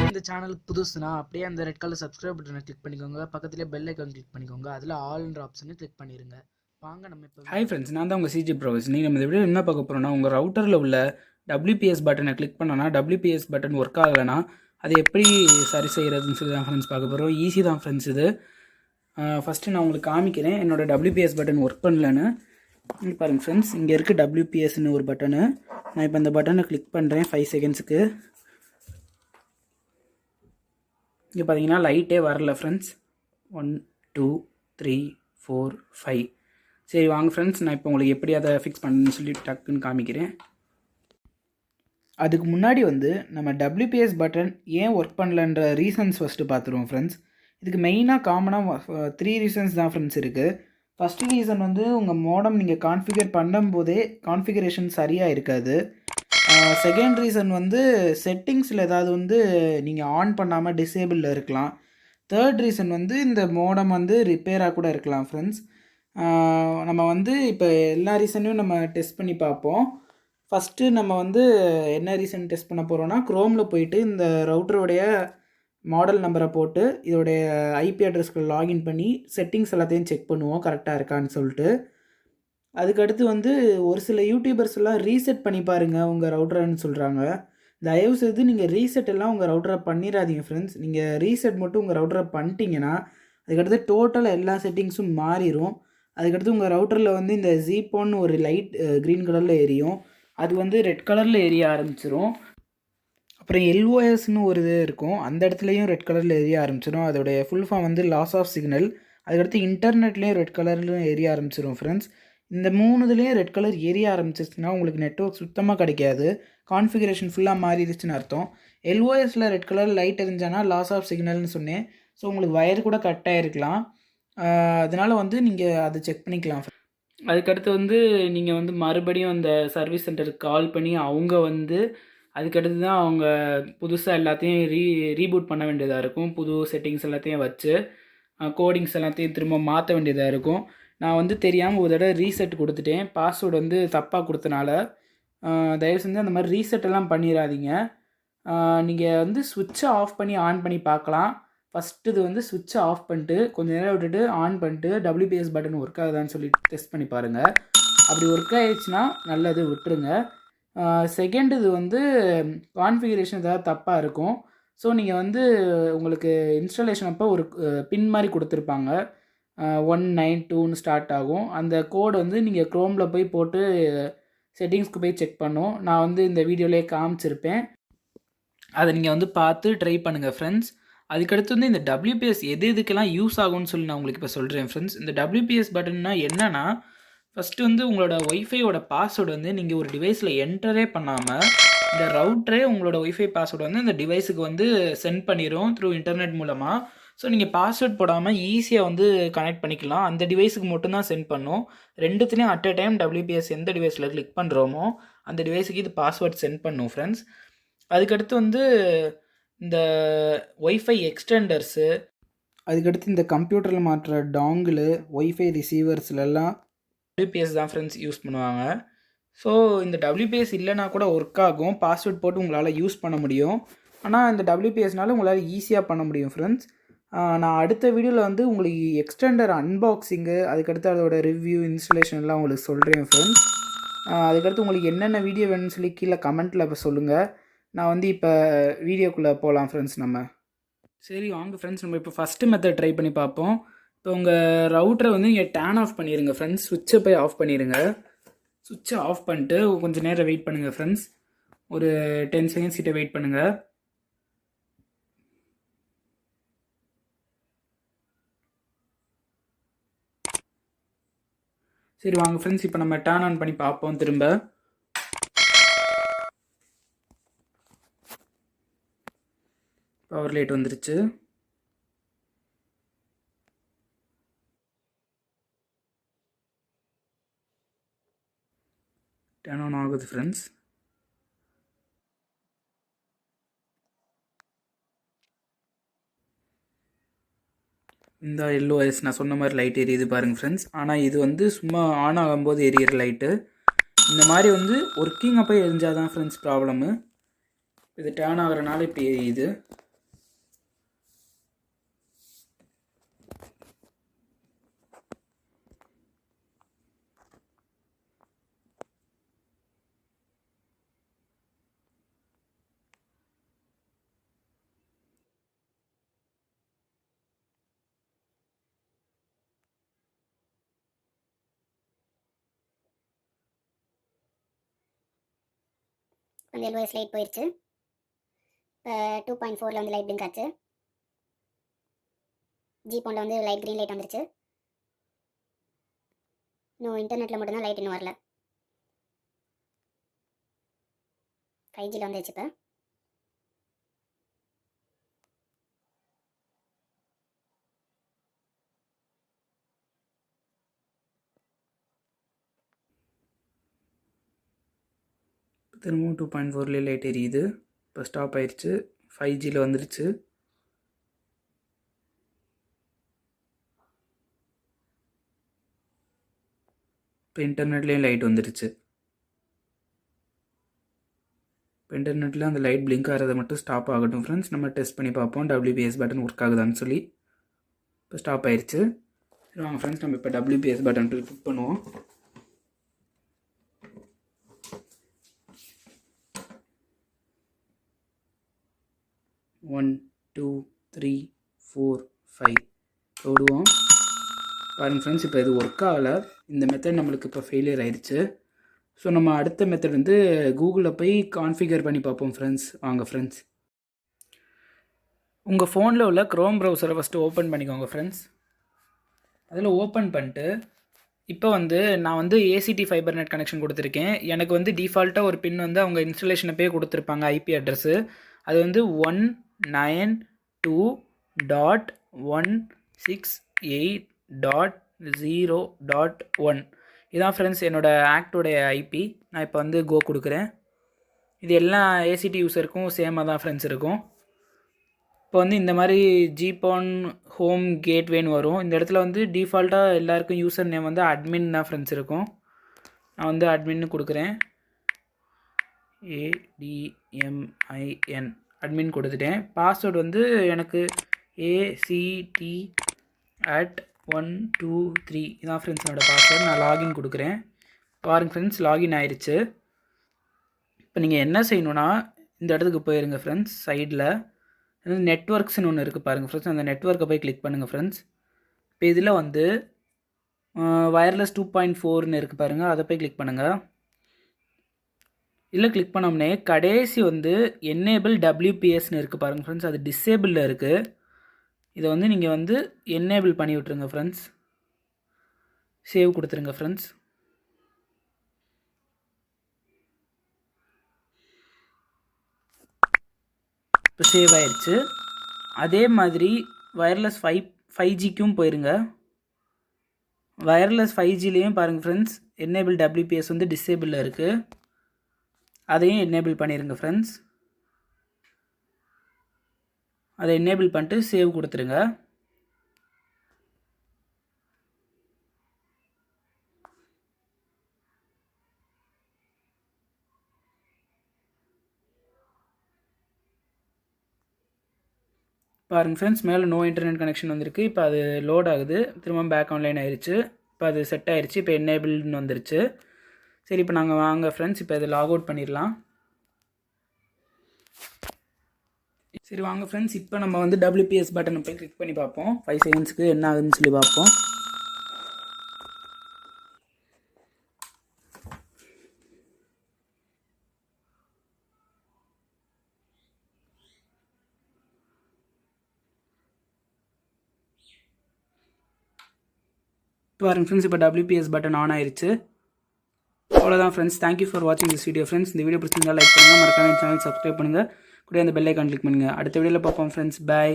இந்த சேனலுக்கு புதுசுனா அப்படியே அந்த ரெட் கலர் சப்ஸ்கிரைப் பட்டனை கிளிக் பண்ணிக்கோங்க. பக்கத்துலேயே பெல் ஐக்கான் கிளிக் பண்ணிக்கோங்க. அதில் ஆல்ன்ற ஆப்ஷனை கிளிக் பண்ணிடுங்க. வாங்க நம்ம இப்போ ஹாய் ஃப்ரெண்ட்ஸ், நான் தான் உங்கள் சிஜி ப்ரோஸ். நீங்கள் நம்ம இந்த வீடியோ என்ன பார்க்க போகிறோம்னா, உங்கள் ரவுட்டரில் உள்ள WPS பட்டனை கிளிக் பண்ணோன்னா WPS பட்டன் ஒர்க் ஆகலைன்னா அதை எப்படி சரி செய்கிறதுன்னு சொல்லி தான் ஃப்ரெண்ட்ஸ் பார்க்க போகிறோம். ஈஸி தான் ஃப்ரெண்ட்ஸ் இது. ஃபஸ்ட்டு நான் உங்களுக்கு காமிக்கிறேன் என்னோடய WPS பட்டன் ஒர்க் பண்ணலன்னு. இங்கே பாருங்கள் ஃப்ரெண்ட்ஸ், இங்கே இருக்குது WPSன்னு ஒரு பட்டனு. நான் இப்போ இந்த பட்டனை கிளிக் பண்ணுறேன் 5 செகண்ட்ஸுக்கு. இங்கே பார்த்தீங்கன்னா லைட்டே வரல ஃப்ரெண்ட்ஸ். 1 2 3 4 5. சரி வாங்க ஃப்ரெண்ட்ஸ், நான் இப்போ உங்களுக்கு எப்படி அதை ஃபிக்ஸ் பண்ணுன்னு சொல்லி டக்குன்னு காமிக்கிறேன். அதுக்கு முன்னாடி நம்ம WPS பட்டன் ஏன் ஒர்க் பண்ணலன்ற ரீசன்ஸ் ஃபஸ்ட்டு பார்த்துருவோம் ஃப்ரெண்ட்ஸ். இதுக்கு மெயினாக காமனாக 3 ரீசன்ஸ் தான் ஃப்ரெண்ட்ஸ் இருக்குது. ஃபஸ்ட்டு ரீசன் உங்கள் மோடம் நீங்கள் கான்ஃபிகர் பண்ணும்போதே கான்ஃபிகரேஷன் சரியாக இருக்காது. செகண்ட் ரீசன் செட்டிங்ஸில் ஏதாவது நீங்கள் ஆன் பண்ணாமல் டிசேபிளில் இருக்கலாம். தேர்ட் ரீசன் இந்த மோடம் ரிப்பேராக கூட இருக்கலாம் ஃப்ரெண்ட்ஸ். நம்ம இப்போ எல்லா ரீசனையும் நம்ம டெஸ்ட் பண்ணி பார்ப்போம். ஃபஸ்ட்டு நம்ம என்ன ரீசன் டெஸ்ட் பண்ண போகிறோன்னா, க்ரோமில் போயிட்டு இந்த ரவுட்டருடைய மாடல் நம்பரை போட்டு இதோடைய ஐபி அட்ரஸ்க்கு லாகின் பண்ணி செட்டிங்ஸ் எல்லாத்தையும் செக் பண்ணுவோம் கரெக்டாக இருக்கான்னு சொல்லிட்டு. அதுக்கடுத்து ஒரு சில யூடியூபர்ஸ்லாம் ரீசெட் பண்ணி பாருங்கள் உங்கள் ரவுட்டர்னு சொல்கிறாங்க. தயவுசெய்து நீங்கள் ரீசெட் எல்லாம் உங்கள் ரவுட்டரை பண்ணிடாதீங்க ஃப்ரெண்ட்ஸ். நீங்கள் ரீசெட் மட்டும் உங்கள் ரவுட்டரை பண்ணிட்டீங்கன்னா அதுக்கடுத்து டோட்டலாக எல்லா செட்டிங்ஸும் மாறிடும். அதுக்கடுத்து உங்கள் ரவுட்டரில் இந்த ஜீப்போன்னு ஒரு லைட் க்ரீன் கலரில் எரியும். அது ரெட் கலரில் எரிய ஆரம்பிச்சிரும். அப்புறம் LOSன்னு ஒரு இது இருக்கும், அந்த இடத்துலையும் ரெட் கலரில் எரிய ஆரம்பிச்சிடும். அதோடைய full form loss of signal. அதுக்கடுத்து இன்டர்நெட்லேயும் ரெட் கலர்லையும் எரிய ஆரம்பிச்சிடும் ஃப்ரெண்ட்ஸ். இந்த 3 இதுலேயும் ரெட் கலர் எரிய ஆரம்பிச்சிச்சுன்னா உங்களுக்கு நெட்வொர்க் சுத்தமாக கிடைக்காது. கான்ஃபிகரேஷன் ஃபுல்லாக மாறிடுச்சுன்னு அர்த்தம். LOSல ரெட் கலர் லைட் எரிஞ்சானா லாஸ் ஆஃப் சிக்னல்னு சொன்னேன். ஸோ உங்களுக்கு வயர் கூட கட் ஆகிருக்கலாம். அதனால் நீங்கள் அதை செக் பண்ணிக்கலாம். அதுக்கடுத்து நீங்கள் மறுபடியும் அந்த சர்வீஸ் சென்டருக்கு கால் பண்ணி அவங்க அதுக்கடுத்து தான் அவங்க புதுசாக எல்லாத்தையும் ரீபூட் பண்ண வேண்டியதாக இருக்கும். புது செட்டிங்ஸ் எல்லாத்தையும் வச்சு கோடிங்ஸ் எல்லாத்தையும் திரும்ப மாற்ற வேண்டியதாக இருக்கும். நான் தெரியாமல் ஒரு தடவை ரீசெட் கொடுத்துட்டேன். பாஸ்வேர்டு தப்பாக கொடுத்தனால தயவு செஞ்சு அந்த மாதிரி ரீசெட்டெல்லாம் பண்ணிடாதீங்க. நீங்கள் சுவிட்சை ஆஃப் பண்ணி ஆன் பண்ணி பார்க்கலாம். ஃபஸ்ட்டு இது சுவிட்சை ஆஃப் பண்ணிட்டு கொஞ்சம் நேரம் விட்டுட்டு ஆன் பண்ணிட்டு WPS பட்டன் ஒர்க் ஆகுதான்னு சொல்லி டெஸ்ட் பண்ணி பாருங்கள். அப்படி ஒர்க் ஆகிடுச்சுன்னா நல்லது, விட்டுருங்க. செகண்ட் இது கான்ஃபிகரேஷன் ஏதாவது தப்பாக இருக்கும். ஸோ நீங்கள் உங்களுக்கு இன்ஸ்டாலேஷன் அப்போ ஒரு பின் மாதிரி கொடுத்துருப்பாங்க. 192ன்னு ஸ்டார்ட் ஆகும். அந்த கோடு நீங்கள் க்ரோமில் போய் போட்டு செட்டிங்ஸ்க்கு போய் செக் பண்ணும். நான் இந்த வீடியோலேயே காமிச்சிருப்பேன். அதை நீங்கள் பார்த்து ட்ரை பண்ணுங்கள் ஃப்ரெண்ட்ஸ். அதுக்கடுத்து இந்த WPS எதுக்கெல்லாம் யூஸ் ஆகும்னு சொல்லி நான் உங்களுக்கு இப்போ சொல்கிறேன் ஃப்ரெண்ட்ஸ். இந்த WPS பட்டன்னா என்னென்னா, ஃபஸ்ட்டு உங்களோட ஒய்ஃபையோட பாஸ்வேர்டு நீங்கள் ஒரு டிவைஸில் என்டரே பண்ணாமல் இந்த ரவுட்டரே உங்களோட ஒய்ஃபை பாஸ்வேர்டு அந்த டிவைஸுக்கு சென்ட் பண்ணிடும் த்ரூ இன்டர்நெட் மூலமாக. ஸோ நீங்கள் பாஸ்வேர்ட் போடாமல் ஈஸியாக கனெக்ட் பண்ணிக்கலாம். அந்த டிவைஸுக்கு மட்டும்தான் சென்ட் பண்ணும். ரெண்டுத்துலேயும் அட் அ டைம் WPS எந்த டிவைஸில் கிளிக் பண்ணுறோமோ அந்த டிவைஸுக்கு இது பாஸ்வேர்ட் சென்ட் பண்ணும் ஃப்ரெண்ட்ஸ். அதுக்கடுத்து இந்த ஒய்ஃபை எக்ஸ்டெண்டர்ஸு, அதுக்கடுத்து இந்த கம்ப்யூட்டரில் மாட்டுற டாங்கிளு, ஒய்ஃபை ரிசீவர்ஸ்லாம் WPS தான் ஃப்ரெண்ட்ஸ் யூஸ் பண்ணுவாங்க. ஸோ இந்த WPS இல்லைனா கூட ஒர்க் ஆகும். பாஸ்வேர்ட் போட்டு உங்களால் யூஸ் பண்ண முடியும். ஆனால் இந்த WPSனால உங்களால் ஈஸியாக பண்ண முடியும் ஃப்ரெண்ட்ஸ். நான் அடுத்த வீடியோவில் உங்களுக்கு எக்ஸ்டெண்டர் அன்பாக்சிங்கு, அதுக்கடுத்து அதோட ரிவ்யூ, இன்ஸ்டலேஷன்லாம் உங்களுக்கு சொல்கிறேன் ஃப்ரெண்ட்ஸ். அதுக்கடுத்து உங்களுக்கு என்னென்ன வீடியோ வேணும்னு சொல்லி கீழே கமெண்ட்டில் இப்போ சொல்லுங்கள். நான் இப்போ வீடியோக்குள்ளே போகலாம் ஃப்ரெண்ட்ஸ். சரி வாங்க ஃப்ரெண்ட்ஸ், நம்ம இப்போ ஃபஸ்ட்டு மெத்தட் ட்ரை பண்ணி பார்ப்போம். இப்போ உங்கள் ரவுட்டரை நீங்கள் டேர்ன் ஆஃப் பண்ணிடுங்க ஃப்ரெண்ட்ஸ். சுவிட்சை போய் ஆஃப் பண்ணிடுங்க. சுவிட்சை ஆஃப் பண்ணிட்டு கொஞ்சம் நேரம் வெயிட் பண்ணுங்கள் ஃப்ரெண்ட்ஸ். ஒரு 10 செகண்ட்ஸ் கிட்ட வெயிட் பண்ணுங்கள். சரி வாங்க ஃப்ரெண்ட்ஸ், இப்போ நம்ம டர்ன் ஆன் பண்ணி பார்ப்போம். திரும்ப பவர் லைட் வந்துருச்சு. டர்ன் ஆன் ஆகுது ஃப்ரெண்ட்ஸ். இந்த LOS நான் சொன்ன மாதிரி லைட் எரியுது பாருங்கள் ஃப்ரெண்ட்ஸ். ஆனால் இது சும்மா ஆன் ஆகும்போது எரியிற லைட்டு. இந்த மாதிரி வந்து ஒர்க்கிங் அப்போ எரிஞ்சால் தான் ஃப்ரெண்ட்ஸ் ப்ராப்ளமு. இது டேர்ன் ஆகிறனால இப்போ எரியுது. அந்த LOS லைட் போயிடுச்சு. இப்போ 2.4 வந்து லைட் பிளிங்க் ஆச்சு. ஜிபோனில் வந்து லைட் க்ரீன் லைட் வந்துருச்சு. இன்னும் இன்டர்நெட்டில் மட்டும்தான் லைட் இன்னும் வரல. 5Gயில் வந்துருச்சு. இப்போ திரும்பவும் 2.4 லைட் எரியுது. இப்போ ஸ்டாப் ஆயிடுச்சு. 5Gயில் வந்துருச்சு. இப்போ இன்டர்நெட்லேயும் லைட் வந்துருச்சு. இப்போ இன்டர்நெட்டில் அந்த லைட் பிளிங்க் ஆகிறத மட்டும் ஸ்டாப் ஆகட்டும் ஃப்ரெண்ட்ஸ். நம்ம டெஸ்ட் பண்ணி பார்ப்போம் WPS பட்டன் ஒர்க் ஆகுதான்னு சொல்லி. இப்போ ஸ்டாப் ஆயிடுச்சு. சரி வாங்க ஃப்ரெண்ட்ஸ், நம்ம இப்போ WPS பட்டன் கிளிக் பண்ணுவோம். ஒன் 2 3 4 5 விடுவோம். பாருங்கள் ஃப்ரெண்ட்ஸ், இப்போ இது ஒர்க் ஆகலை. இந்த மெத்தட் நம்மளுக்கு இப்போ ஃபெயிலியர் ஆயிடுச்சு. ஸோ நம்ம அடுத்த மெத்தட் வந்து கூகுளில் போய் கான்ஃபிகர் பண்ணி பார்ப்போம் ஃப்ரெண்ட்ஸ். வாங்க ஃப்ரெண்ட்ஸ், உங்கள் ஃபோனில் உள்ள க்ரோம் ப்ரௌசரை ஃபஸ்ட்டு ஓப்பன் பண்ணிக்கோங்க ஃப்ரெண்ட்ஸ். அதில் ஓப்பன் பண்ணிட்டு இப்போ வந்து நான் வந்து ACT ஃபைபர் நெட் கனெக்ஷன் கொடுத்துருக்கேன். எனக்கு வந்து டிஃபால்ட்டாக ஒரு பின் வந்து அவங்க இன்ஸ்டலேஷனப்பே கொடுத்துருப்பாங்க. IP அட்ரஸ்ஸு அது வந்து 192.168.0.1. இதான் ஃப்ரெண்ட்ஸ் என்னோடய ஆக்டோடைய IP. நான் இப்போ வந்து கோ கொடுக்குறேன். இது எல்லா ACT யூஸருக்கும் சேமாக தான் ஃப்ரெண்ட்ஸ் இருக்கும். இப்போ வந்து இந்த மாதிரி ஜிபான் ஹோம் கேட்வேன்னு வரும். இந்த இடத்துல வந்து டிஃபால்ட்டாக எல்லாருக்கும் யூசர் நேம் வந்து அட்மின் தான் ஃப்ரெண்ட்ஸ் இருக்கும். நான் வந்து அட்மின்னு கொடுக்குறேன். ADMIN அட்மின் கொடுத்துட்டேன். பாஸ்வேர்டு வந்து எனக்கு ACT@123 இதான் ஃப்ரெண்ட்ஸ் என்னோடய பாஸ்வேர்டு. நான் லாகின் கொடுக்குறேன். பாருங்க ஃப்ரெண்ட்ஸ், லாகின் ஆயிடுச்சு. இப்போ நீங்கள் என்ன செய்யணுன்னா இந்த இடத்துக்கு போயிருங்க ஃப்ரெண்ட்ஸ். சைடில் நெட்வொர்க்ஸ்னு ஒன்று இருக்குது பாருங்கள் ஃப்ரெண்ட்ஸ். அந்த நெட்வொர்க்கை போய் கிளிக் பண்ணுங்கள் ஃப்ரெண்ட்ஸ். இப்போ இதில் வந்து வயர்லெஸ் 2.4ன்னு இருக்குது பாருங்கள், அதை போய் கிளிக் பண்ணுங்கள். இல்லை கிளிக் பண்ணோம்னே கடைசி வந்து என்னேபிள் WPSன்னு இருக்குது பாருங்கள் ஃப்ரெண்ட்ஸ். அது டிசேபிளில் இருக்குது. இதை வந்து நீங்கள் வந்து என்னேபிள் பண்ணி விட்ருங்க ஃப்ரெண்ட்ஸ். சேவ் கொடுத்துருங்க ஃப்ரெண்ட்ஸ். இப்போ சேவ் ஆயிடுச்சு. அதே மாதிரி வயர்லெஸ் 5Gக்கும் போயிருங்க. வயர்லெஸ் 5Gலேயும் பாருங்கள் ஃப்ரெண்ட்ஸ், என்னேபிள் WPS வந்து டிசேபிளில் இருக்குது. அதையும் என்னேபிள் பண்ணிடுங்க ஃப்ரெண்ட்ஸ். அதை என்னேபிள் பண்ணிட்டு சேவ் கொடுத்துருங்க. பாருங்கள் ஃப்ரெண்ட்ஸ், மேலே நோ இன்டர்நெட் கனெக்ஷன் வந்திருக்கு. இப்போ அது லோட் ஆகுது. திரும்ப பேக் ஆன்லைன் ஆயிடுச்சு. இப்போ அது செட் ஆயிடுச்சு. இப்போ என்னேபிள்னு வந்துருச்சு. சரி, இப்போ நாங்கள் வாங்க ஃப்ரெண்ட்ஸ், இப்போ அதை லாக் அவுட் பண்ணிடலாம். சரி வாங்க ஃப்ரெண்ட்ஸ், இப்போ நம்ம வந்து WPS பட்டனை போய் கிளிக் பண்ணி பார்ப்போம். 5 செகண்ட்ஸ்க்கு என்ன ஆகுதுன்னு சொல்லி பார்ப்போம். பாருங்க ஃப்ரெண்ட்ஸ், இப்போ WPS பட்டன் ஆன் ஆயிடுச்சு. அவ்வளோதான் ஃப்ரெண்ட்ஸ். தேங்க்யூ ஃபார் வாட்சிங் திஸ் வீடியோ ஃப்ரெண்ட்ஸ். இந்த வீடியோ பிடிச்சிருந்தா லைக் பண்ணுங்கள், மறக்காம சேனல் சப்ஸ்கிரைப் பண்ணுங்கள், கூட அந்த பெல் ஐக்கான் கிளிக் பண்ணுங்கள். அடுத்த வீடியோவில் பார்ப்போம் ஃப்ரெண்ட்ஸ். பாய்.